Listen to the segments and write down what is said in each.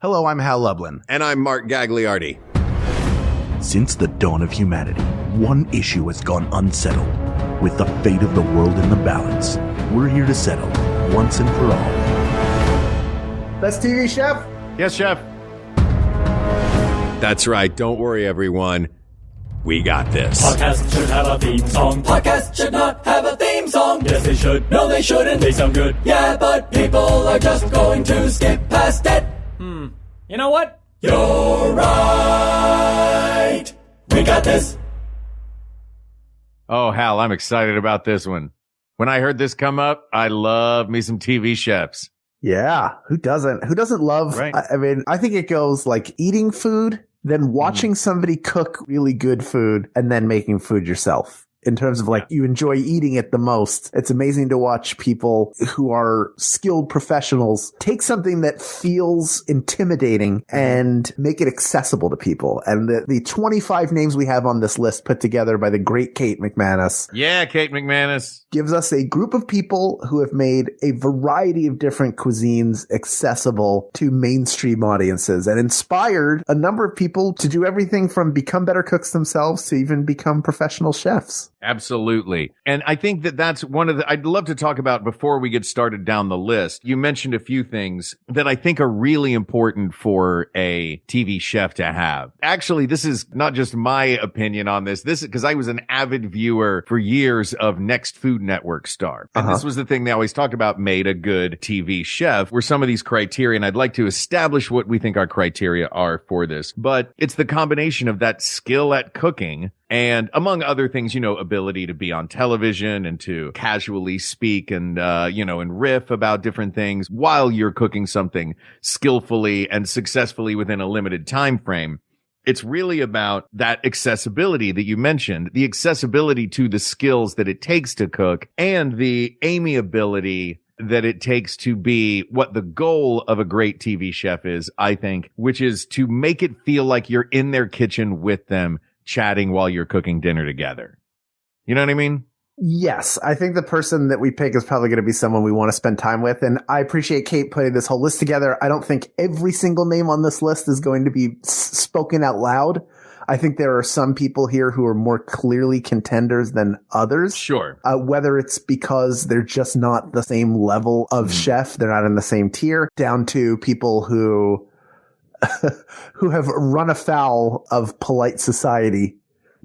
Hello, I'm Hal Lublin. And I'm Mark Gagliardi. Since the dawn of humanity, one issue has gone unsettled. With the fate of the world in the balance, we're here to settle once and for all. Best TV chef? Yes, chef. That's right. Don't worry, everyone. We got this. Podcast should have a theme song. Podcast should not have a theme song. Yes, they should. No, they shouldn't. They sound good. Yeah, but people are just going to skip past it. You know what? You're right. We got this. Oh, Hal, I'm excited about this one. When I heard this come up, I love me some TV chefs. Yeah, who doesn't? Who doesn't love? Right. I mean, I think it goes like eating food, then watching somebody cook really good food, and then making food yourself. In terms of like, you enjoy eating it the most. It's amazing to watch people who are skilled professionals take something that feels intimidating and make it accessible to people. And the 25 names we have on this list put together by the great Kate McManus. Yeah, Kate McManus. Gives us a group of people who have made a variety of different cuisines accessible to mainstream audiences and inspired a number of people to do everything from become better cooks themselves to even become professional chefs. Absolutely. And I think that that's one of the, I'd love to talk about before we get started down the list. You mentioned a few things that I think are really important for a TV chef to have. Actually, this is not just my opinion on this. This is because I was an avid viewer for years of Next Food Network star. And this was the thing they always talked about made a good TV chef were some of these criteria. And I'd like to establish what we think our criteria are for this. But it's the combination of that skill at cooking and among other things, you know, ability to be on television and to casually speak and, and riff about different things while you're cooking something skillfully and successfully within a limited time frame. It's really about that accessibility that you mentioned, the accessibility to the skills that it takes to cook and the amiability that it takes to be what the goal of a great TV chef is, I think, which is to make it feel like you're in their kitchen with them, chatting while you're cooking dinner together. You know what I mean? Yes, I think the person that we pick is probably going to be someone we want to spend time with. And I appreciate Kate putting this whole list together. I don't think every single name on this list is going to be spoken out loud. I think there are some people here who are more clearly contenders than others. Sure. Whether it's because they're just not the same level of chef, they're not in the same tier, down to people who who have run afoul of polite society,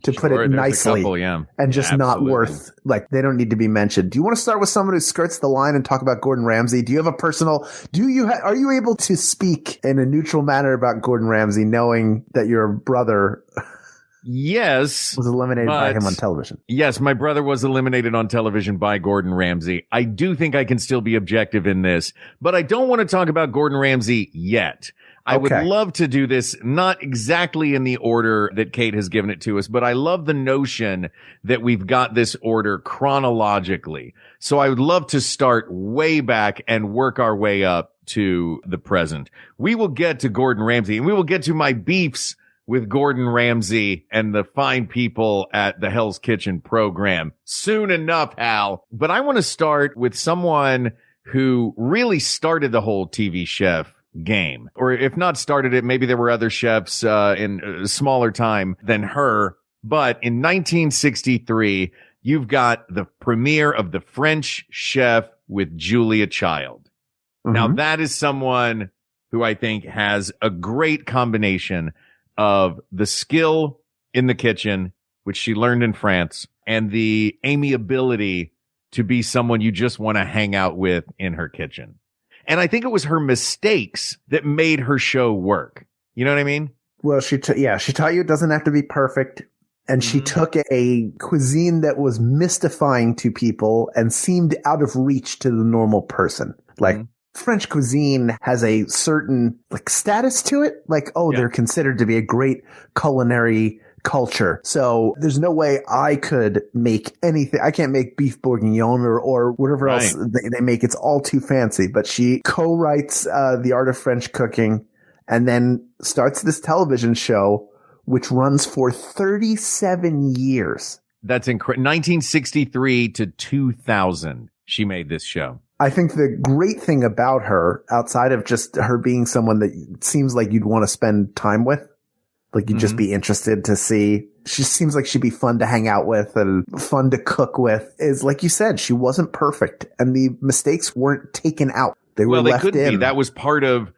to put it nicely, and just not worth, like, they don't need to be mentioned. Do you want to start with someone who skirts the line and talk about Gordon Ramsay? Do you have a personal, are you able to speak in a neutral manner about Gordon Ramsay, knowing that your brother yes was eliminated by him on television? Yes, my brother was eliminated on television by Gordon Ramsay. I do think I can still be objective in this, but I don't want to talk about Gordon Ramsay yet. I would love to do this, not exactly in the order that Kate has given it to us, but I love the notion that we've got this order chronologically. So I would love to start way back and work our way up to the present. We will get to Gordon Ramsay, and we will get to my beefs with Gordon Ramsay and the fine people at the Hell's Kitchen program soon enough, Hal. But I want to start with someone who really started the whole TV chef game, or if not started it, maybe there were other chefs in a smaller time than her. But in 1963, you've got the premiere of The French Chef with Julia Child. Now that is someone who I think has a great combination of the skill in the kitchen, which she learned in France, and the amiability to be someone you just want to hang out with in her kitchen. And I think it was her mistakes that made her show work. You know what I mean? Well, she taught you it doesn't have to be perfect. And she took a cuisine that was mystifying to people and seemed out of reach to the normal person. Like, French cuisine has a certain like status to it. Like, they're considered to be a great culinary culture. So there's no way I could make anything. I can't make beef bourguignon or whatever else they make. It's all too fancy. But she co-writes The Art of French Cooking and then starts this television show, which runs for 37 years. That's incredible. 1963 to 2000, she made this show. I think the great thing about her, outside of just her being someone that seems like you'd want to spend time with, like you'd just be interested to see. She seems like she'd be fun to hang out with and fun to cook with, is like you said, she wasn't perfect and the mistakes weren't taken out. They were left in. Be. That was part of,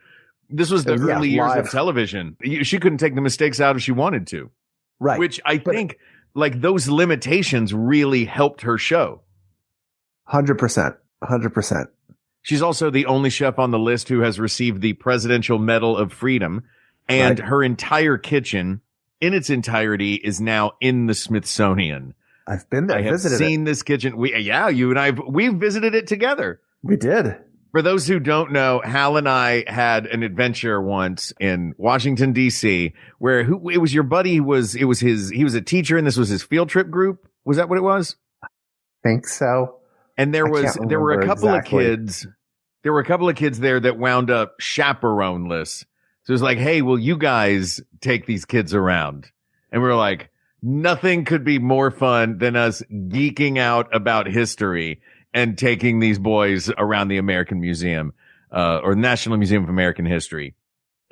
this was the early years of television. She couldn't take the mistakes out if she wanted to. Right. Which I think like those limitations really helped her show. 100%. 100%. She's also the only chef on the list who has received the Presidential Medal of Freedom, and her entire kitchen in its entirety is now in the Smithsonian. I've been there. I have seen this kitchen. You and we've visited it together. We did. For those who don't know, Hal and I had an adventure once in Washington D.C. where it was your buddy he was a teacher and this was his field trip group. Was that what it was? I think so. And there were a couple of kids there that wound up chaperoneless. So it was like, hey, will you guys take these kids around? And we were like, nothing could be more fun than us geeking out about history and taking these boys around the American Museum, or National Museum of American History.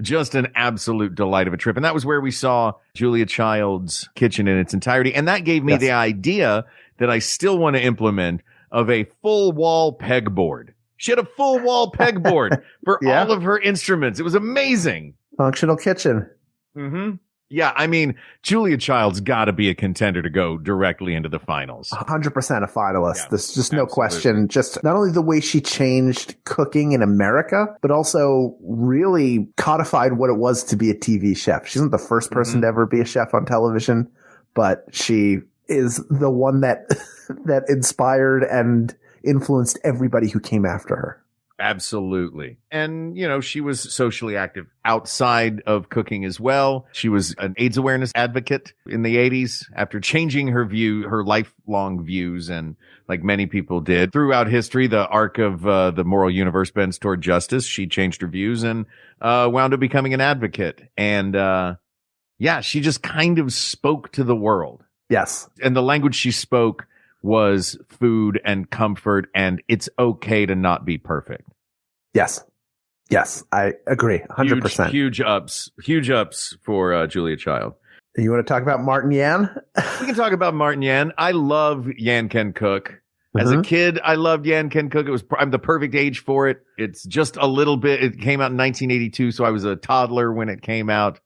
Just an absolute delight of a trip. And that was where we saw Julia Child's kitchen in its entirety. And that gave me the idea that I still want to implement of a full wall pegboard. She had a full wall pegboard for all of her instruments. It was amazing. Functional kitchen. Mm-hmm. Yeah, I mean, Julia Child's got to be a contender to go directly into the finals. 100% a finalist. Yeah, there's just no question. Just not only the way she changed cooking in America, but also really codified what it was to be a TV chef. She's not the first person to ever be a chef on television, but she is the one that that inspired and influenced everybody who came after her. Absolutely. And, she was socially active outside of cooking as well. She was an AIDS awareness advocate in the 80s after changing her lifelong views. And like many people did throughout history, the arc of the moral universe bends toward justice. She changed her views and wound up becoming an advocate. And she just kind of spoke to the world. Yes. And the language she spoke was food and comfort, and it's okay to not be perfect. Yes. Yes, I agree. 100%. Huge ups for Julia Child. You want to talk about Martin Yan? We can talk about Martin Yan. I love Yan Can Cook. As a kid, I loved Yan Can Cook. I'm the perfect age for it. It's just a little bit. It came out in 1982, so I was a toddler when it came out.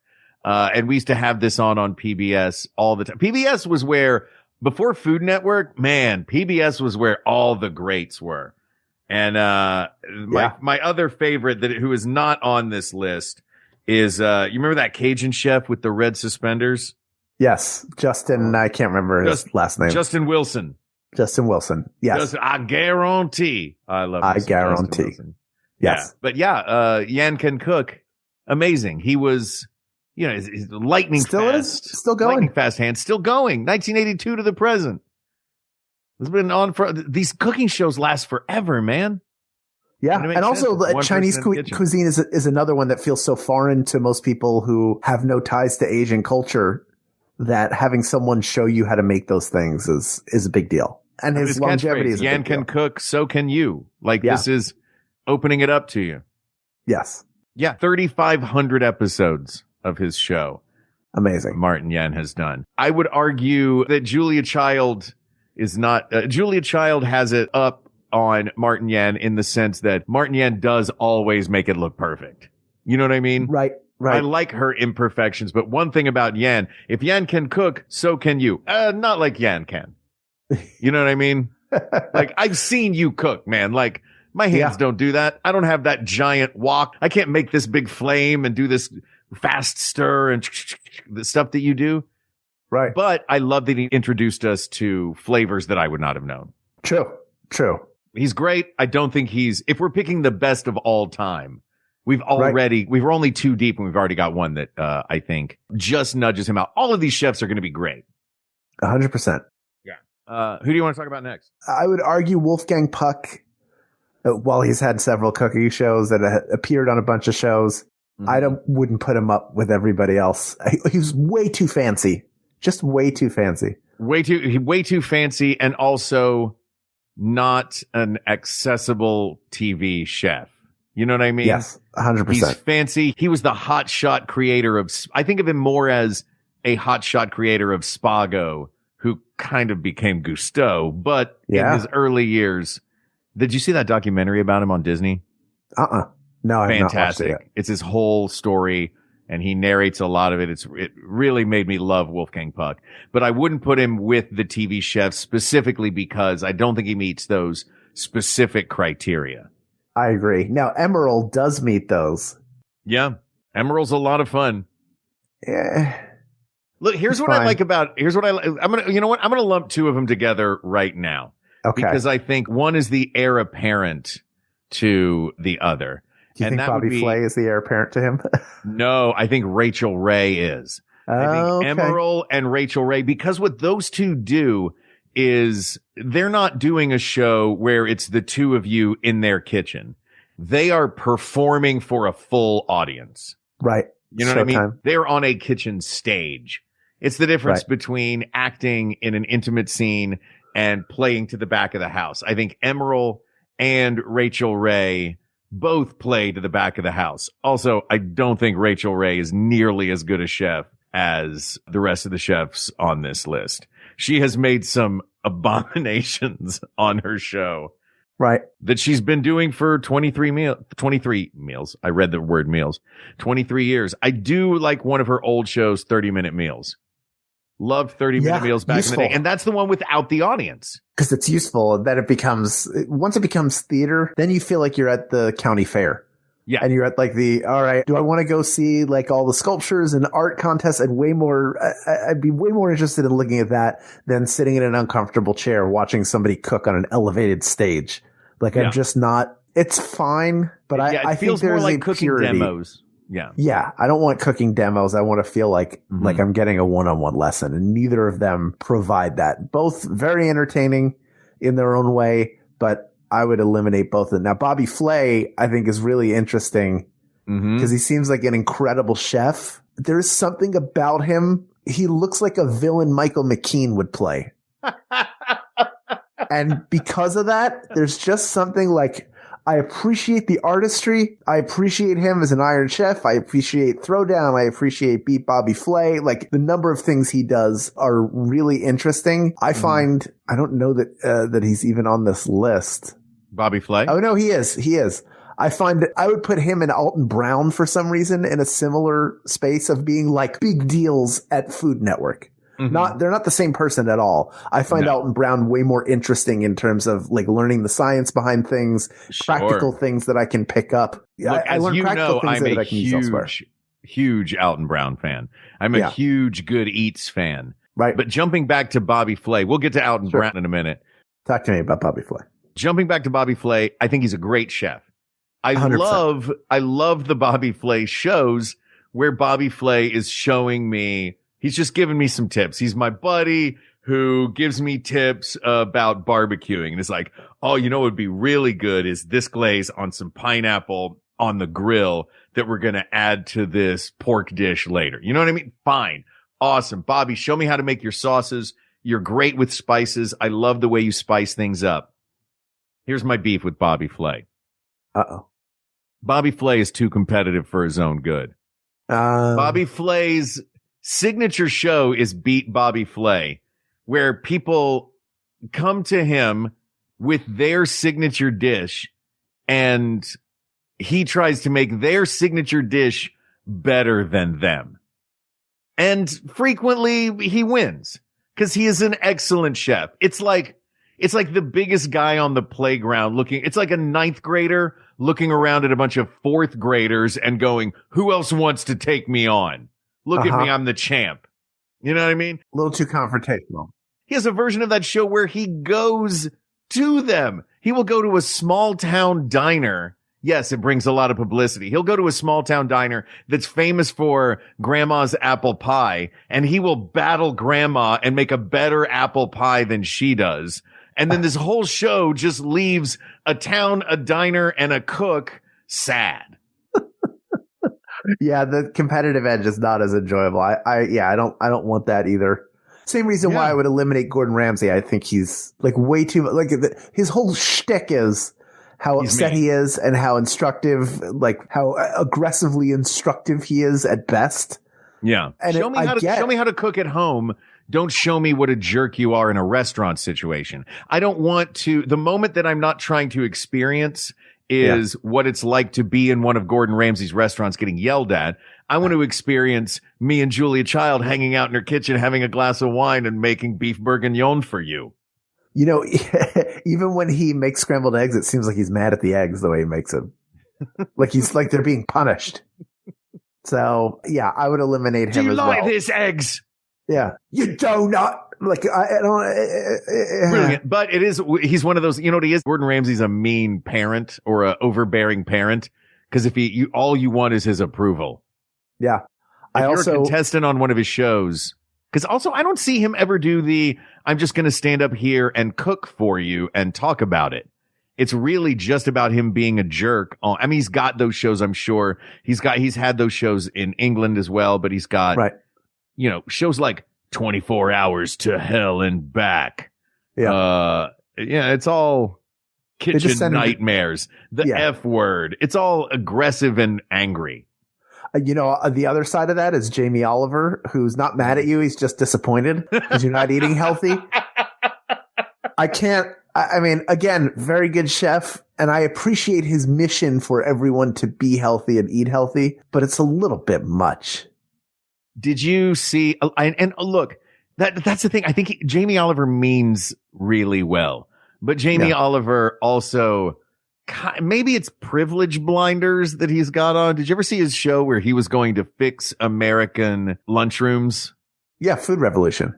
And we used to have this on PBS all the time. PBS was where, before Food Network, man, PBS was where all the greats were. And my other favorite who is not on this list is you remember that Cajun chef with the red suspenders? Yes, Justin. I can't remember his last name. Justin Wilson. Justin Wilson. Yes, I guarantee. I love. I guarantee. Yes, but Yan Can Cook. Amazing. He was. His lightning still going. Lightning fast hands, still going. 1982 to the present. It's been on for these cooking shows last forever, man. Yeah, and also Chinese cuisine is another one that feels so foreign to most people who have no ties to Asian culture that having someone show you how to make those things is a big deal. And his longevity is a big deal. Yan can cook, so can you. This is opening it up to you. Yes. Yeah, 3,500 episodes of his show. Amazing. Martin Yan has done. I would argue that Julia Child is not, Julia Child has it up on Martin Yan in the sense that Martin Yan does always make it look perfect. You know what I mean? Right. I like her imperfections, but one thing about Yan, if Yan can cook, so can you. Not like Yan can. You know what I mean? I've seen you cook, man. My hands don't do that. I don't have that giant wok. I can't make this big flame and do this fast stir and the stuff that you do. Right. But I love that he introduced us to flavors that I would not have known. True. He's great. I don't think if we're picking the best of all time, we were only two deep and we've already got one that, I think just nudges him out. All of these chefs are going to be great. 100%. Yeah. Who do you want to talk about next? I would argue Wolfgang Puck, while he's had several cooking shows that appeared on a bunch of shows. I wouldn't put him up with everybody else. He was way too fancy. Just way too fancy. Way too fancy. And also not an accessible TV chef. You know what I mean? Yes, 100%. He's fancy. He was the hotshot creator of, I think of him more as a hotshot creator of Spago, who kind of became Gusteau, but in his early years. Did you see that documentary about him on Disney? No, I've not watched it yet. It's his whole story, and he narrates a lot of it. It really made me love Wolfgang Puck. But I wouldn't put him with the TV chefs specifically because I don't think he meets those specific criteria. I agree. Now, Emerald does meet those. Yeah. Emerald's a lot of fun. Yeah. Look, here's what I like about, I'm going to lump two of them together right now. Okay. Because I think one is the heir apparent to the other. Do you think Bobby Flay is the heir apparent to him? No, I think Rachel Ray is. I think okay. Emerald and Rachel Ray, because what those two do is they're not doing a show where it's the two of you in their kitchen. They are performing for a full audience. Right. You know what I mean? They're on a kitchen stage. It's the difference between acting in an intimate scene and playing to the back of the house. I think Emerald and Rachel Ray both play to the back of the house. Also, I don't think Rachel Ray is nearly as good a chef as the rest of the chefs on this list. She has made some abominations on her show. Right. That she's been doing for 23 meals. I read the word meals. 23 years. I do like one of her old shows, 30-minute meals. Loved 30-minute meals back in the day. And that's the one without the audience. Because it's useful. That once it becomes theater, then you feel like you're at the county fair. Yeah. And you're at like all right, do I want to go see like all the sculptures and art contests? I'd be way more interested in looking at that than sitting in an uncomfortable chair watching somebody cook on an elevated stage. Like I'm just not, it's fine, but I think there's more like cooking purity. Demos. Yeah. Yeah. I don't want cooking demos. I want to feel like I'm getting a one-on-one lesson, and neither of them provide that. Both very entertaining in their own way, but I would eliminate both of them. Now, Bobby Flay, I think, is really interesting because he seems like an incredible chef. There's something about him. He looks like a villain Michael McKean would play. And because of that, there's just something like, I appreciate the artistry. I appreciate him as an Iron Chef. I appreciate Throwdown. I appreciate Beat Bobby Flay. Like the number of things he does are really interesting. I find, I don't know that he's even on this list. Bobby Flay? Oh, no, he is. He is. I find that I would put him and Alton Brown for some reason in a similar space of being like big deals at Food Network. They're not the same person at all. I find Alton Brown way more interesting in terms of like learning the science behind things, practical things that I can pick up. Look, I learn practical things that I can use elsewhere. Huge Alton Brown fan. I'm a huge Good Eats fan. Right. But jumping back to Bobby Flay, we'll get to Alton Brown in a minute. Talk to me about Bobby Flay. Jumping back to Bobby Flay, I think he's a great chef. I 100%. love the Bobby Flay shows where Bobby Flay is showing me, he's just giving me some tips. He's my buddy who gives me tips about barbecuing. And it's like, oh, you know what would be really good is this glaze on some pineapple on the grill that we're going to add to this pork dish later. You know what I mean? Fine. Awesome. Bobby, show me how to make your sauces. You're great with spices. I love the way you spice things up. Here's my beef with Bobby Flay. Uh-oh. Bobby Flay is too competitive for his own good. Bobby Flay's signature show is Beat Bobby Flay, where people come to him with their signature dish and he tries to make their signature dish better than them. And frequently he wins because he is an excellent chef. It's like the biggest guy on the playground it's like a 9th grader looking around at a bunch of 4th graders and going, who else wants to take me on? Look at me, I'm the champ. You know what I mean? A little too confrontational. He has a version of that show where he goes to them. He will go to a small town diner. Yes, it brings a lot of publicity. He'll go to a small town diner that's famous for grandma's apple pie, and he will battle grandma and make a better apple pie than she does. And then this whole show just leaves a town, a diner, and a cook sad. Yeah, the competitive edge is not as enjoyable. I don't want that either. Same reason why I would eliminate Gordon Ramsay. I think he's like way too, like his whole shtick is how upset he is and how instructive, like how aggressively instructive he is at best. Yeah. And show me how to cook at home. Don't show me what a jerk you are in a restaurant situation. I don't want to, the moment that I'm not trying to experience is what it's like to be in one of Gordon Ramsay's restaurants getting yelled at. I want to experience me and Julia Child hanging out in her kitchen, having a glass of wine and making beef bourguignon for you. You know, even when he makes scrambled eggs, it seems like he's mad at the eggs the way he makes them. Like he's like they're being punished. So yeah, I would eliminate him as well. Do you like this eggs? Yeah. You do not. Like, I don't. Brilliant. But he's one of those, you know what he is? Gordon Ramsay's a mean parent or a overbearing parent. Cause if all you want is his approval. Yeah. If you're a contestant on one of his shows, cause also I don't see him ever do I'm just going to stand up here and cook for you and talk about it. It's really just about him being a jerk. I mean, he's got those shows, I'm sure. He's had those shows in England as well, but he's got, you know, shows like 24 Hours to Hell and Back. Yeah. It's all kitchen nightmares. The F word. It's all aggressive and angry. You know, the other side of that is Jamie Oliver, who's not mad at you. He's just disappointed because you're not eating healthy. I mean, again, very good chef. And I appreciate his mission for everyone to be healthy and eat healthy, but it's a little bit much. Did you see, and look, that's the thing. I think Jamie Oliver means really well, but Jamie Oliver also, maybe it's privilege blinders that he's got on. Did you ever see his show where he was going to fix American lunchrooms? Yeah. Food Revolution.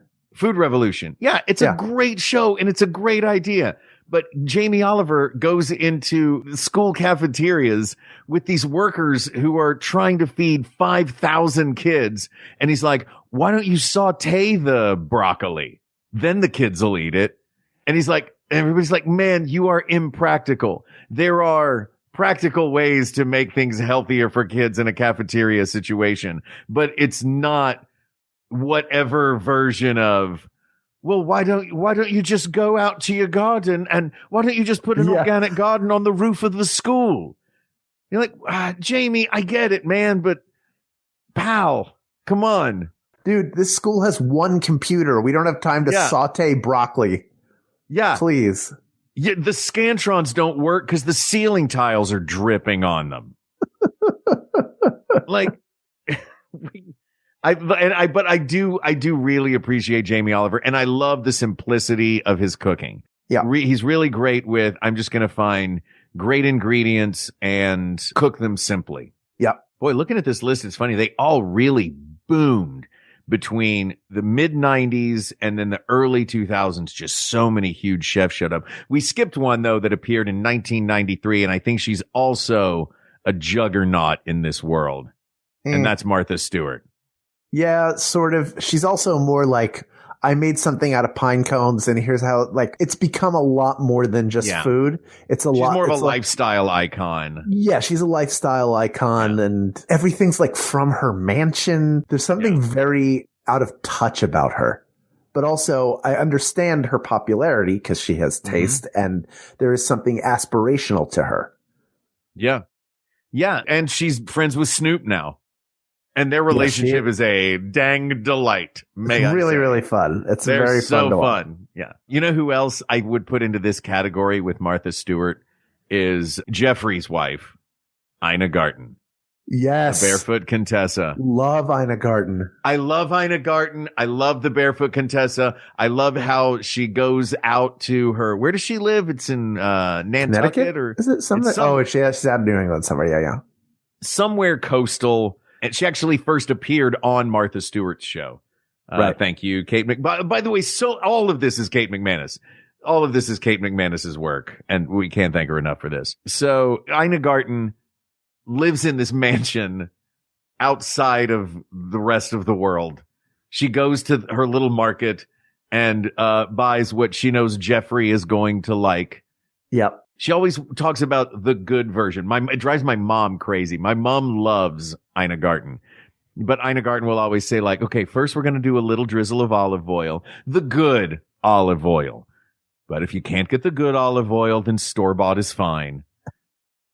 Yeah. It's a great show and it's a great idea. But Jamie Oliver goes into school cafeterias with these workers who are trying to feed 5,000 kids. And he's like, why don't you saute the broccoli? Then the kids will eat it. And he's like, everybody's like, man, you are impractical. There are practical ways to make things healthier for kids in a cafeteria situation, but it's not whatever version of, well, why don't you just go out to your garden and why don't you just put an organic garden on the roof of the school? You're like, Jamie, I get it, man, but pal, come on. Dude, this school has one computer. We don't have time to saute broccoli. Yeah. Please. Yeah, the Scantrons don't work because the ceiling tiles are dripping on them. Like, but I do really appreciate Jamie Oliver, and I love the simplicity of his cooking. Yeah. He's really great with, I'm just going to find great ingredients and cook them simply. Yeah. Boy, looking at this list, it's funny. They all really boomed between the mid 90s and then the early 2000s. Just so many huge chefs showed up. We skipped one though that appeared in 1993. And I think she's also a juggernaut in this world. And that's Martha Stewart. Yeah, sort of. She's also more like, I made something out of pine cones and here's how, like, it's become a lot more than just food. She's more of a lifestyle icon. Yeah, she's a lifestyle icon and everything's like from her mansion. There's something very out of touch about her. But also I understand her popularity because she has taste and there is something aspirational to her. Yeah. Yeah. And she's friends with Snoop now. And their relationship is a dang delight. It's really fun. It's very fun to watch. Yeah. You know who else I would put into this category with Martha Stewart is Jeffrey's wife, Ina Garten. Yes. The Barefoot Contessa. Love Ina Garten. I love Ina Garten. I love the Barefoot Contessa. I love how she goes out to her. Where does she live? It's in Nantucket or is it something? She's out of New England somewhere. Yeah. Somewhere coastal. And she actually first appeared on Martha Stewart's show. Right. Thank you, Kate By the way, all of this is Kate McManus. All of this is Kate McManus's work, and we can't thank her enough for this. So Ina Garten lives in this mansion outside of the rest of the world. She goes to her little market and buys what she knows Jeffrey is going to like. Yep. She always talks about the good version. It drives my mom crazy. My mom loves Ina Garten. But Ina Garten will always say like, okay, first we're going to do a little drizzle of olive oil, the good olive oil. But if you can't get the good olive oil, then store-bought is fine.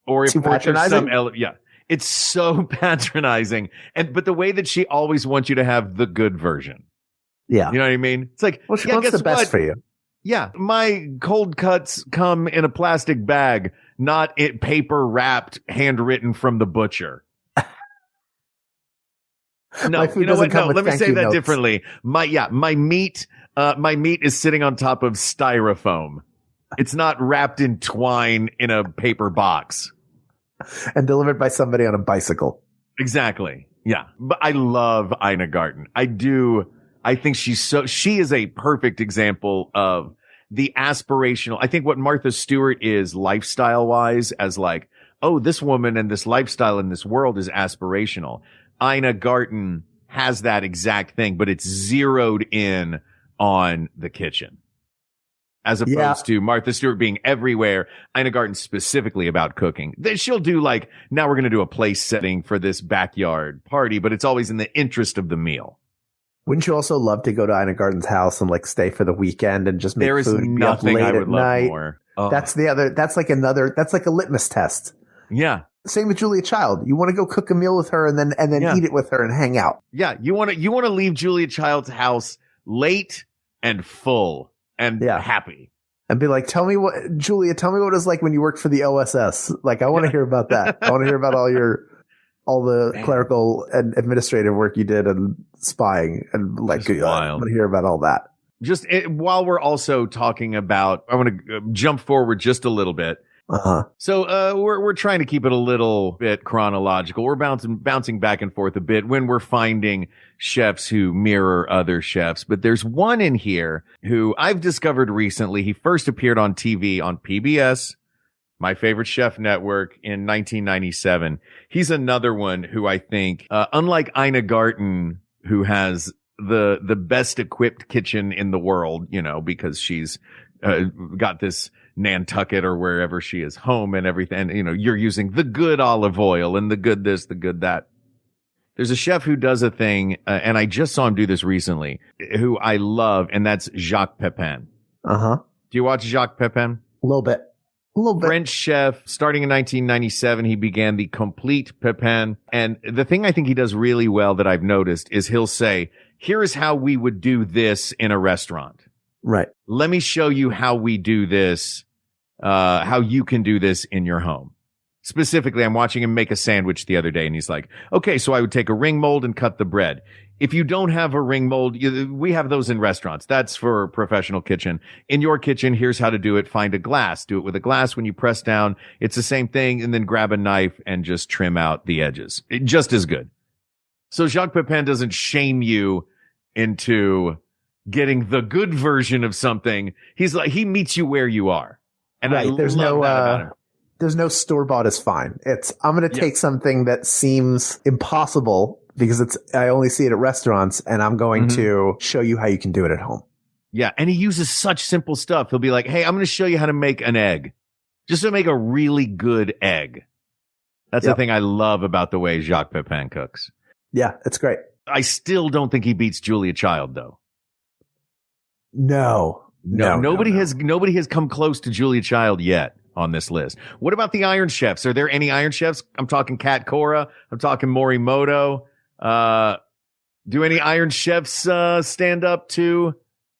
Or if there's some, it's so patronizing. But the way that she always wants you to have the good version. Yeah. You know what I mean? It's like, well, she wants the best for you. Yeah. My cold cuts come in a plastic bag, not paper wrapped, handwritten from the butcher. No, you know what? No, let me say that differently. My meat is sitting on top of styrofoam. It's not wrapped in twine in a paper box. And delivered by somebody on a bicycle. Exactly. Yeah. But I love Ina Garten. I do. I think she is a perfect example of the aspirational. I think what Martha Stewart is lifestyle wise as like, oh, this woman and this lifestyle in this world is aspirational. Ina Garten has that exact thing, but it's zeroed in on the kitchen. As opposed to Martha Stewart being everywhere, Ina Garten specifically about cooking. She'll do like, now we're going to do a place setting for this backyard party, but it's always in the interest of the meal. Wouldn't you also love to go to Ina Garten's house and like stay for the weekend and just make there food? There is nothing I would love more. Oh. That's like a litmus test. Yeah. Same with Julia Child. You want to go cook a meal with her and then eat it with her and hang out. Yeah. You want to leave Julia Child's house late and full and happy. And be like, Julia, tell me what it was like when you worked for the OSS. Like, I want to hear about that. I want to hear about all the clerical and administrative work you did and spying and like, I want to hear about all that. Just while we're also talking about, I want to jump forward just a little bit. Uh-huh. So we're trying to keep it a little bit chronological. We're bouncing back and forth a bit when we're finding chefs who mirror other chefs. But there's one in here who I've discovered recently. He first appeared on TV on PBS, my favorite chef network, in 1997. He's another one who I think, unlike Ina Garten, who has the best equipped kitchen in the world, you know, because she's got this Nantucket or wherever she is home and everything. And, you know, you're using the good olive oil and the good this, the good that. There's a chef who does a thing, and I just saw him do this recently, who I love, and that's Jacques Pepin. Uh-huh. Do you watch Jacques Pepin? A little bit. French chef, starting in 1997, he began the Complete Pepin. And the thing I think he does really well that I've noticed is he'll say, here is how we would do this in a restaurant. Right. Let me show you how we do this, how you can do this in your home. Specifically, I'm watching him make a sandwich the other day, and he's like, okay, so I would take a ring mold and cut the bread. If you don't have a ring mold, we have those in restaurants. That's for a professional kitchen. In your kitchen, here's how to do it. Find a glass. Do it with a glass. When you press down, it's the same thing. And then grab a knife and just trim out the edges. Just as good. So Jacques Pepin doesn't shame you into getting the good version of something. He's like, he meets you where you are. And right. There's no store-bought is fine. I'm going to take something that seems impossible because I only see it at restaurants, and I'm going to show you how you can do it at home. Yeah. And he uses such simple stuff. He'll be like, hey, I'm going to show you how to make an egg. Just to make a really good egg. That's the thing I love about the way Jacques Pepin cooks. Yeah, it's great. I still don't think he beats Julia Child, though. No. Nobody has come close to Julia Child yet on this list. What about the Iron Chefs? Are there any Iron Chefs? I'm talking Kat Cora. I'm talking Morimoto. Do any Iron Chefs stand up to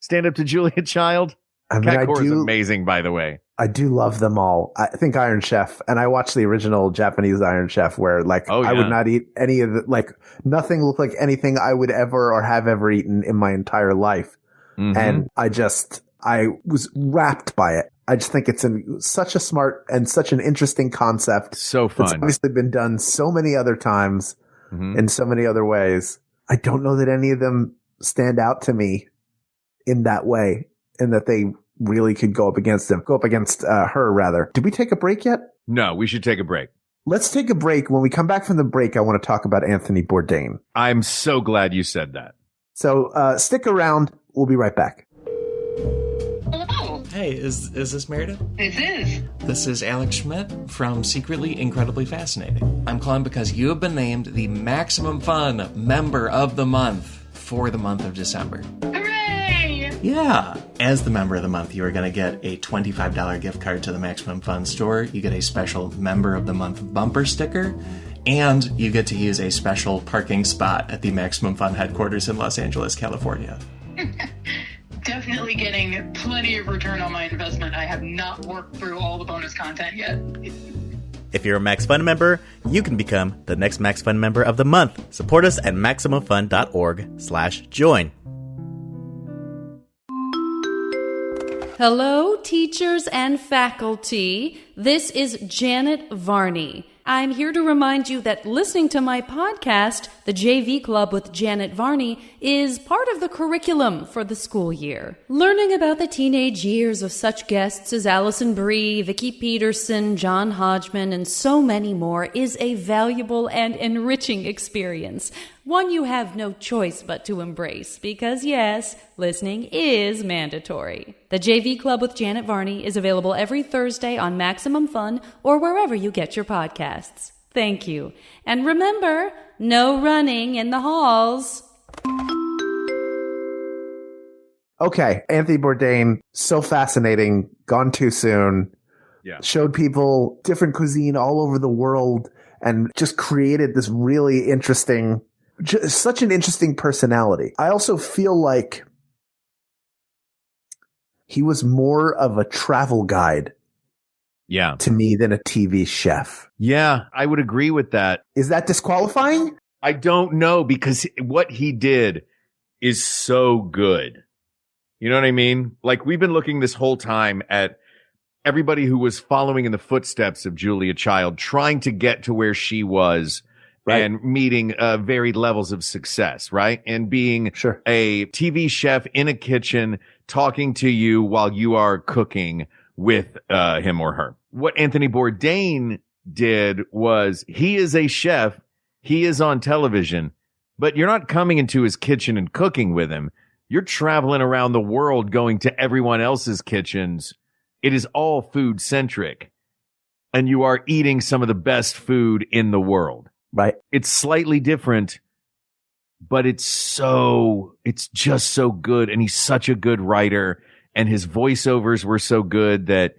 Julia Child? Kat Cora is amazing, by the way. I do love them all. I think Iron Chef, and I watched the original Japanese Iron Chef where I would not eat any of the, nothing looked like anything I would ever or have ever eaten in my entire life. Mm-hmm. And I was wrapped by it. I just think it's such a smart and such an interesting concept. So fun. It's obviously been done so many other times in so many other ways. I don't know that any of them stand out to me in that way, and that they really could go up against her rather. Did we take a break yet? No, we should take a break. Let's take a break. When we come back from the break, I want to talk about Anthony Bourdain. I'm so glad you said that. So stick around. We'll be right back. Hey, is this Meredith? This is. This is Alex Schmidt from Secretly Incredibly Fascinating. I'm calling because you have been named the Maximum Fun Member of the Month for the month of December. Hooray! Yeah. As the Member of the Month, you are going to get a $25 gift card to the Maximum Fun store. You get a special Member of the Month bumper sticker. And you get to use a special parking spot at the Maximum Fun headquarters in Los Angeles, California. Definitely getting plenty of return on my investment. I have not worked through all the bonus content yet. If you're a Max Fun member, you can become the next Max Fun member of the month. Support us at MaximumFun.org/join. Hello, teachers and faculty. This is Janet Varney. I'm here to remind you that listening to my podcast, The JV Club with Janet Varney, is part of the curriculum for the school year. Learning about the teenage years of such guests as Allison Brie, Vicki Peterson, John Hodgman, and so many more is a valuable and enriching experience. One you have no choice but to embrace because, yes, listening is mandatory. The JV Club with Janet Varney is available every Thursday on Maximum Fun or wherever you get your podcasts. Thank you. And remember, no running in the halls. Okay, Anthony Bourdain, so fascinating, gone too soon. Yeah. Showed people different cuisine all over the world and just created this really interesting, such an interesting personality. I also feel like he was more of a travel guide. Yeah. To me than a TV chef. Yeah, I would agree with that. Is that disqualifying? I don't know, because what he did is so good. You know what I mean? Like, we've been looking this whole time at everybody who was following in the footsteps of Julia Child, trying to get to where she was. Right. And meeting varied levels of success, right? And being a TV chef in a kitchen, talking to you while you are cooking with him or her. What Anthony Bourdain did was, he is a chef, he is on television, but you're not coming into his kitchen and cooking with him. You're traveling around the world going to everyone else's kitchens. It is all food centric. And you are eating some of the best food in the world. Right. It's slightly different, but it's just so good. And he's such a good writer, and his voiceovers were so good that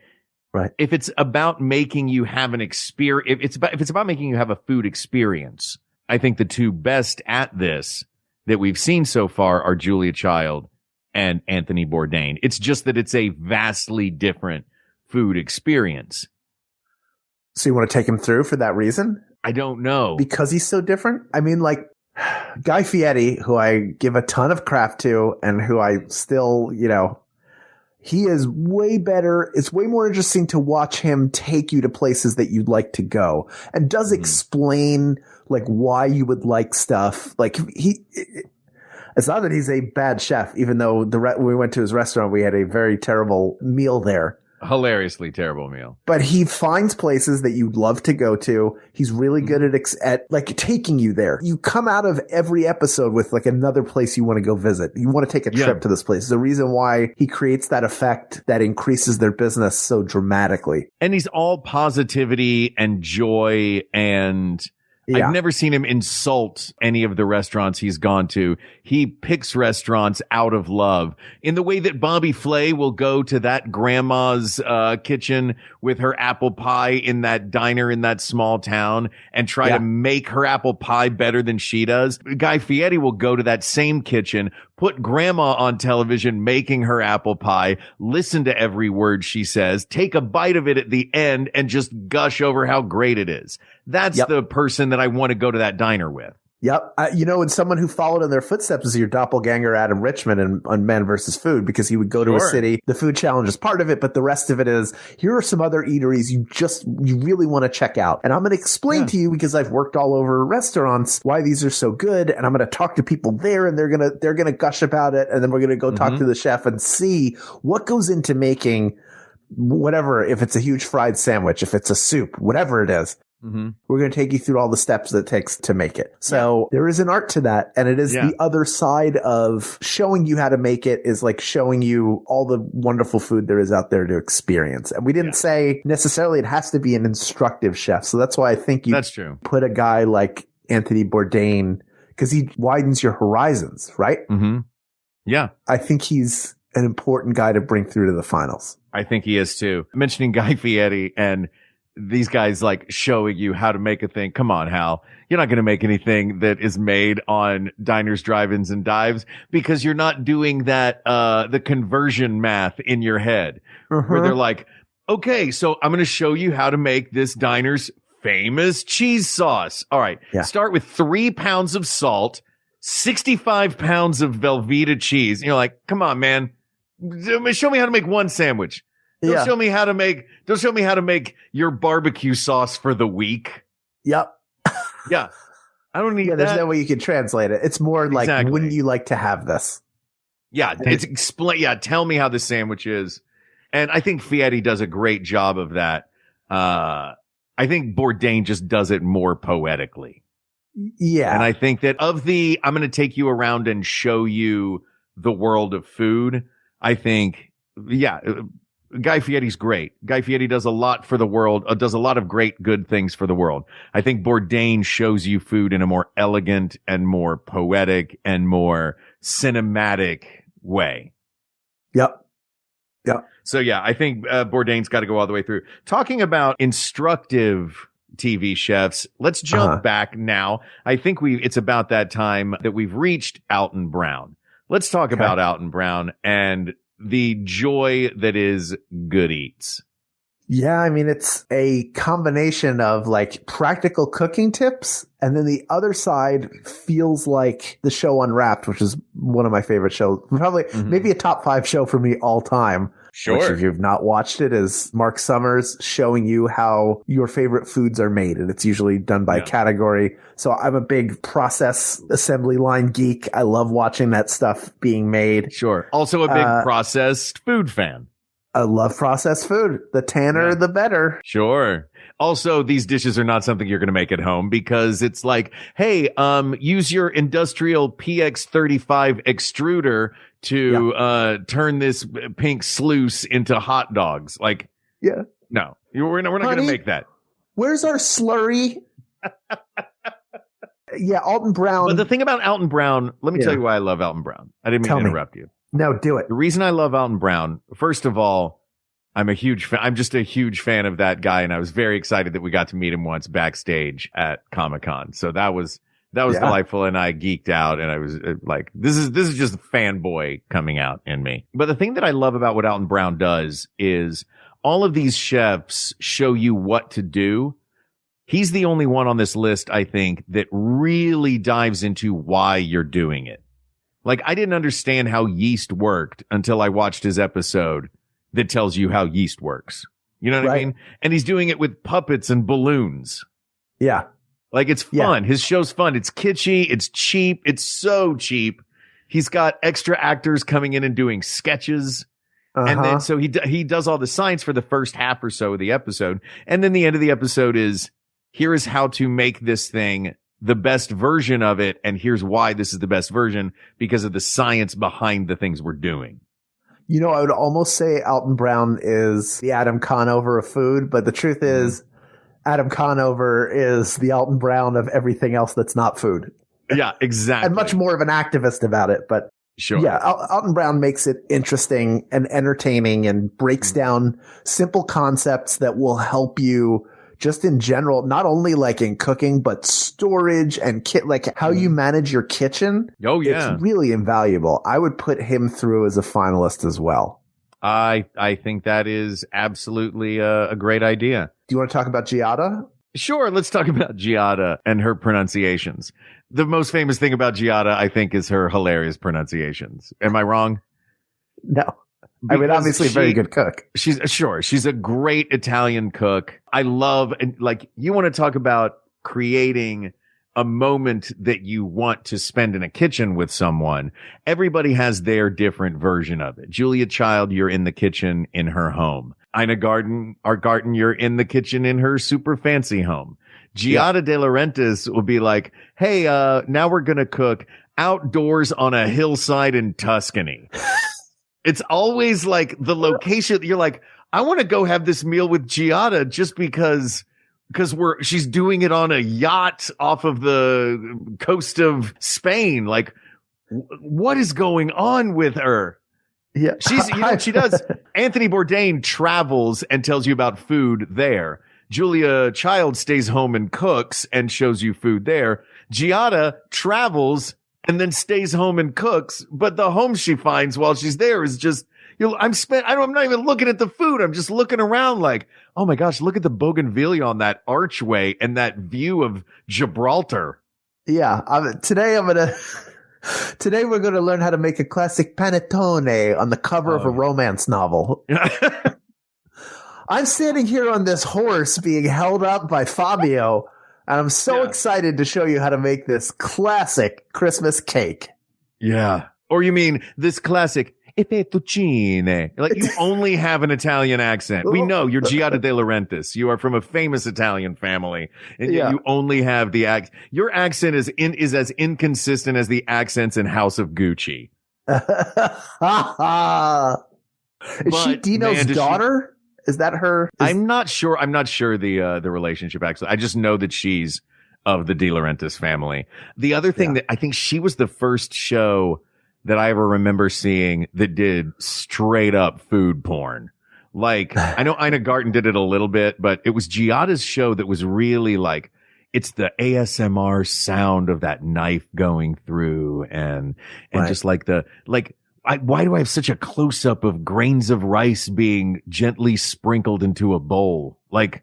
if it's about making you have an experience, if it's about making you have a food experience, I think the two best at this that we've seen so far are Julia Child and Anthony Bourdain. It's just that it's a vastly different food experience. So you want to take him through for that reason? I don't know. Because he's so different? I mean, like, Guy Fieri, who I give a ton of crap to and who I still, he is way better. It's way more interesting to watch him take you to places that you'd like to go, and does explain, like, why you would like stuff. Like, it's not that he's a bad chef, even though when we went to his restaurant, we had a very terrible meal there. Hilariously terrible meal. But he finds places that you'd love to go to. He's really good at like taking you there. You come out of every episode with like another place you want to go visit. You want to take a trip to this place. There's a reason why he creates that effect that increases their business so dramatically. And he's all positivity and joy, and I've never seen him insult any of the restaurants he's gone to. He picks restaurants out of love in the way that Bobby Flay will go to that grandma's kitchen with her apple pie in that diner in that small town and try to make her apple pie better than she does. Guy Fieri will go to that same kitchen, put grandma on television making her apple pie, listen to every word she says, take a bite of it at the end, and just gush over how great it is. That's the person that I want to go to that diner with. Yep. And someone who followed in their footsteps is your doppelganger, Adam Richman, on Men vs. Food, because he would go to a city. The food challenge is part of it, but the rest of it is, here are some other eateries you really want to check out. And I'm going to explain to you, because I've worked all over restaurants, why these are so good. And I'm going to talk to people there, and they're going to gush about it. And then we're going to go talk to the chef and see what goes into making whatever, if it's a huge fried sandwich, if it's a soup, whatever it is. We're going to take you through all the steps that it takes to make it. So there is an art to that. And it is the other side of showing you how to make it is like showing you all the wonderful food there is out there to experience. And we didn't say necessarily it has to be an instructive chef. So that's why I think you put a guy like Anthony Bourdain, because he widens your horizons, right? Yeah. I think he's an important guy to bring through to the finals. I think he is too. Mentioning Guy Fieri and these guys like showing you how to make a thing. Come on, Hal. You're not going to make anything that is made on diners, drive-ins, and dives because you're not doing that, the conversion math in your head where they're like, okay, so I'm going to show you how to make this diner's famous cheese sauce. All right. Start with 3 pounds of salt, 65 pounds of Velveeta cheese. And you're like, come on, man. Show me how to make one sandwich. Don't show me how to make your barbecue sauce for the week. Yep. Yeah. I don't need that. There's no way you can translate it. It's more like, wouldn't you like to have this? Yeah. Tell me how the sandwich is. And I think Fieri does a great job of that. I think Bourdain just does it more poetically. Yeah. And I think that I'm going to take you around and show you the world of food. I think, Guy Fieri's great. Guy Fieri does a lot for the world, does a lot of great, good things for the world. I think Bourdain shows you food in a more elegant and more poetic and more cinematic way. Yep. So I think Bourdain's got to go all the way through. Talking about instructive TV chefs, let's jump back now. I think it's about that time that we've reached Alton Brown. Let's talk about Alton Brown and the joy that is Good Eats. Yeah, I mean, it's a combination of like practical cooking tips. And then the other side feels like the show Unwrapped, which is one of my favorite shows. Probably maybe a top 5 show for me all time. Sure. Which if you've not watched it is Mark Summers showing you how your favorite foods are made. And it's usually done by category. So I'm a big process assembly line geek. I love watching that stuff being made. Sure. Also a big processed food fan. I love processed food. The tanner, the better. Sure. Also, these dishes are not something you're going to make at home because it's like, hey, use your industrial PX35 extruder to turn this pink sluice into hot dogs. Like, no, we're not going to make that. Where's our slurry? Alton Brown. But the thing about Alton Brown, let me tell you why I love Alton Brown. I didn't mean to interrupt you. No, do it. The reason I love Alton Brown, first of all, I'm just a huge fan of that guy, and I was very excited that we got to meet him once backstage at Comic-Con. So that was delightful, and I geeked out, and I was like, this is just a fanboy coming out in me. But the thing that I love about what Alton Brown does is all of these chefs show you what to do. He's the only one on this list, I think, that really dives into why you're doing it. Like, I didn't understand how yeast worked until I watched his episode that tells you how yeast works. You know what I mean? And he's doing it with puppets and balloons. Yeah. Like, it's fun. His show's fun. It's kitschy. It's cheap. It's so cheap. He's got extra actors coming in and doing sketches. And then so he does all the science for the first half or so of the episode. And then the end of the episode is, here is how to make this thing the best version of it, and here's why this is the best version, because of the science behind the things we're doing. You know, I would almost say Alton Brown is the Adam Conover of food, but the truth is Adam Conover is the Alton Brown of everything else that's not food. Yeah, exactly. And much more of an activist about it, but yeah, Alton Brown makes it interesting and entertaining and breaks down simple concepts that will help you just in general, not only like in cooking, but storage and like how you manage your kitchen. Oh, yeah. It's really invaluable. I would put him through as a finalist as well. I think that is absolutely a great idea. Do you want to talk about Giada? Sure. Let's talk about Giada and her pronunciations. The most famous thing about Giada, I think, is her hilarious pronunciations. Am I wrong? No. I mean, obviously a very good cook. She's a great Italian cook. I love, and like, you want to talk about creating a moment that you want to spend in a kitchen with someone. Everybody has their different version of it. Julia Child, you're in the kitchen in her home. Ina Garten, you're in the kitchen in her super fancy home. Giada De Laurentiis will be like, hey, now we're going to cook outdoors on a hillside in Tuscany. It's always like the location. You're like, I want to go have this meal with Giada just because she's doing it on a yacht off of the coast of Spain. Like, what is going on with her? Yeah. She does. Anthony Bourdain travels and tells you about food there. Julia Child stays home and cooks and shows you food there. Giada travels and then stays home and cooks, but the home she finds while she's there is just, I'm not even looking at the food. I'm just looking around like, oh my gosh, look at the bougainvillea on that archway and that view of Gibraltar. Yeah. Today we're going to learn how to make a classic panettone on the cover of a romance novel. I'm standing here on this horse being held up by Fabio, and I'm so excited to show you how to make this classic Christmas cake. Yeah. Or you mean this classic fettuccine. Like, you only have an Italian accent. We know you're Giada De Laurentiis. You are from a famous Italian family, and yet you only have the accent. Your accent is as inconsistent as the accents in House of Gucci. Is she Dino's daughter? Is that her? I'm not sure. I'm not sure the relationship actually. I just know that she's of the De Laurentiis family. The other thing that I think she was the first show that I ever remember seeing that did straight up food porn. Like, I know Ina Garten did it a little bit, but it was Giada's show that was really like, it's the ASMR sound of that knife going through and just like why do I have such a close up of grains of rice being gently sprinkled into a bowl? Like,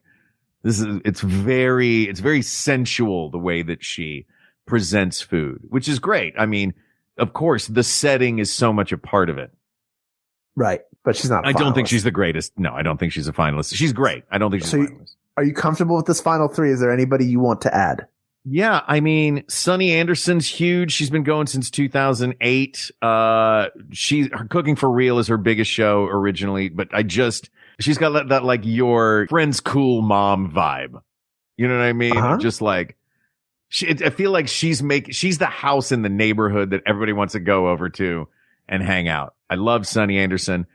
it's very sensual the way that she presents food, which is great. I mean, of course, the setting is so much a part of it. Right. But she's not a finalist. I don't think she's the greatest. No, I don't think she's a finalist. She's great. I don't think she's a finalist. Are you comfortable with this final three? Is there anybody you want to add? Yeah, I mean, Sunny Anderson's huge. She's been going since 2008. Her Cooking for Real is her biggest show originally, but she's got that like your friend's cool mom vibe. You know what I mean? Uh-huh. Just like, I feel like she's the house in the neighborhood that everybody wants to go over to and hang out. I love Sunny Anderson.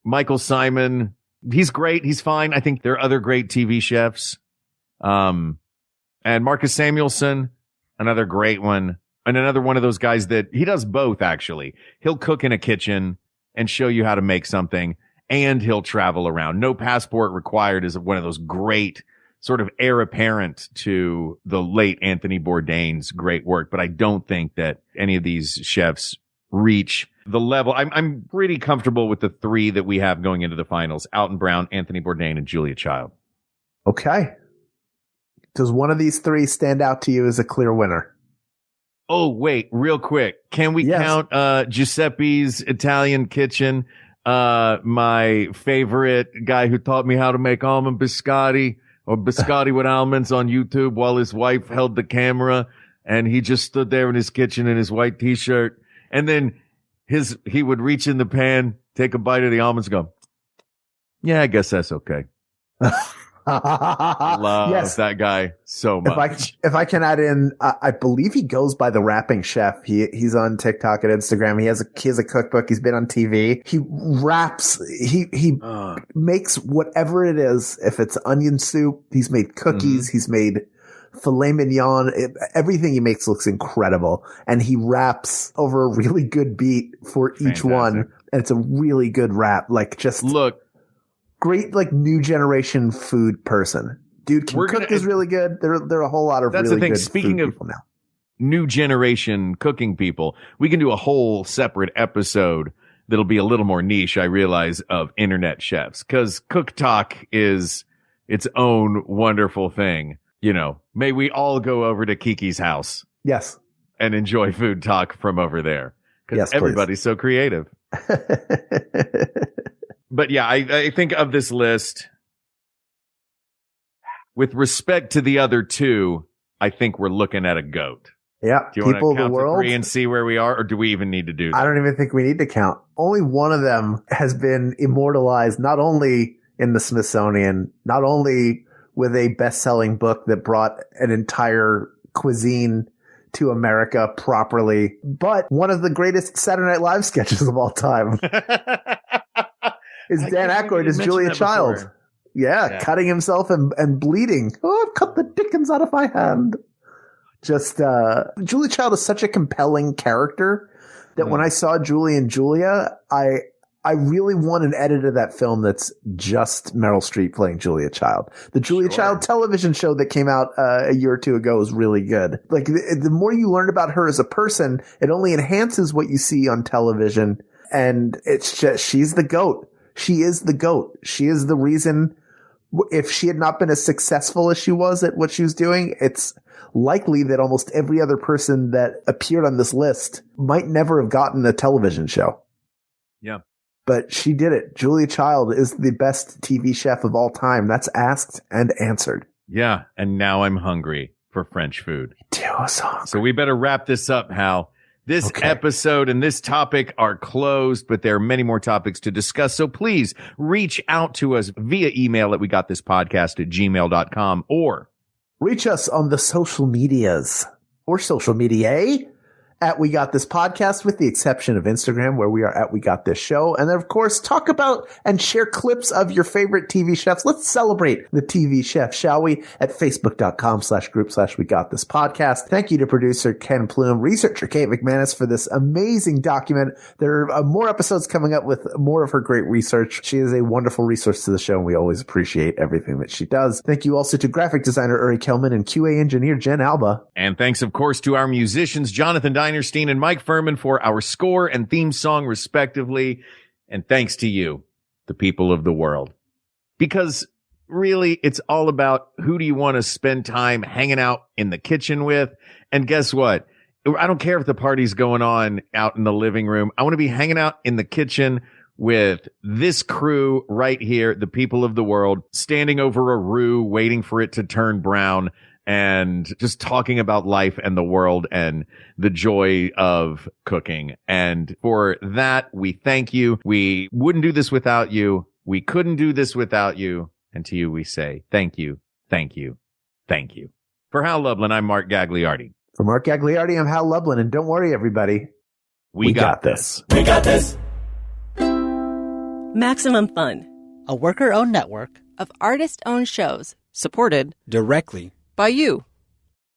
Michael Simon, he's great. He's fine. I think there are other great TV chefs. And Marcus Samuelsson, another great one. And another one of those guys that he does both, actually. He'll cook in a kitchen and show you how to make something, and he'll travel around. No passport required is one of those great sort of heir apparent to the late Anthony Bourdain's great work. But I don't think that any of these chefs reach the level. I'm pretty comfortable with the three that we have going into the finals: Alton Brown, Anthony Bourdain, and Julia Child. Okay. Does one of these three stand out to you as a clear winner? Oh, wait, real quick. Can we count Giuseppe's Italian Kitchen? My favorite guy who taught me how to make almond biscotti or biscotti with almonds on YouTube while his wife held the camera, and he just stood there in his kitchen in his white t-shirt. And then he would reach in the pan, take a bite of the almonds and go, yeah, I guess that's okay. Love that guy so much. If I can add in, I believe he goes by the Rapping Chef. He's on TikTok and Instagram. He has a cookbook. He's been on TV. He raps. He makes whatever it is. If it's onion soup, he's made cookies. He's made filet mignon. Everything he makes looks incredible. And he raps over a really good beat for each one. And it's a really good rap. Like, just look. Great, like, new generation food person. Dude is really good. There are a whole lot of really good Speaking food of people now. New generation cooking people, we can do a whole separate episode that'll be a little more niche, I realize, of internet chefs. Because Cook Talk is its own wonderful thing. You know, may we all go over to Kiki's house. Yes. And enjoy food talk from over there. Because everybody's so creative. But yeah, I think of this list, with respect to the other two, I think we're looking at a GOAT. Yeah. Do you want to count to three and see where we are, or do we even need to do that? I don't even think we need to count. Only one of them has been immortalized, not only in the Smithsonian, not only with a best-selling book that brought an entire cuisine to America properly, but one of the greatest Saturday Night Live sketches of all time is Dan Aykroyd as Julia Child. Yeah, cutting himself and bleeding. Oh, I've cut the dickens out of my hand. Just, Julia Child is such a compelling character that when I saw Julie and Julia, I really want an edit of that film that's just Meryl Streep playing Julia Child. The Julia Child television show that came out a year or two ago was really good. Like, the more you learn about her as a person, it only enhances what you see on television. And it's just, she's the GOAT. She is the GOAT. She is the reason, if she had not been as successful as she was at what she was doing, it's likely that almost every other person that appeared on this list might never have gotten a television show. Yeah. But she did it. Julia Child is the best TV chef of all time. That's asked and answered. Yeah. And now I'm hungry for French food. So we better wrap this up, Hal. This episode and this topic are closed, but there are many more topics to discuss. So please reach out to us via email at wegotThisPodcast@gmail.com, or reach us on the social medias or social media at We Got This Podcast, with the exception of Instagram, where we are at We Got This Show. And then, of course, talk about and share clips of your favorite TV chefs. Let's celebrate the TV chef, shall we? At facebook.com/group/We Got This Podcast. Thank you to producer Ken Plume, researcher Kate McManus for this amazing document. There are more episodes coming up with more of her great research. She is a wonderful resource to the show, and we always appreciate everything that she does. Thank you also to graphic designer Uri Kelman and QA engineer Jen Alba. And thanks, of course, to our musicians, Jonathan Dinerstein and Mike Furman, for our score and theme song, respectively. And thanks to you, the people of the world. Because really, it's all about who do you want to spend time hanging out in the kitchen with? And guess what? I don't care if the party's going on out in the living room. I want to be hanging out in the kitchen with this crew right here, the people of the world, standing over a roux, waiting for it to turn brown, and just talking about life and the world and the joy of cooking. And for that, we thank you. We wouldn't do this without you. We couldn't do this without you. And to you, we say thank you, thank you, thank you. For Hal Lublin, I'm Mark Gagliardi. For Mark Gagliardi, I'm Hal Lublin. And don't worry, everybody. We got this. We got this. Maximum Fun, a worker-owned network of artist-owned shows supported directly by you.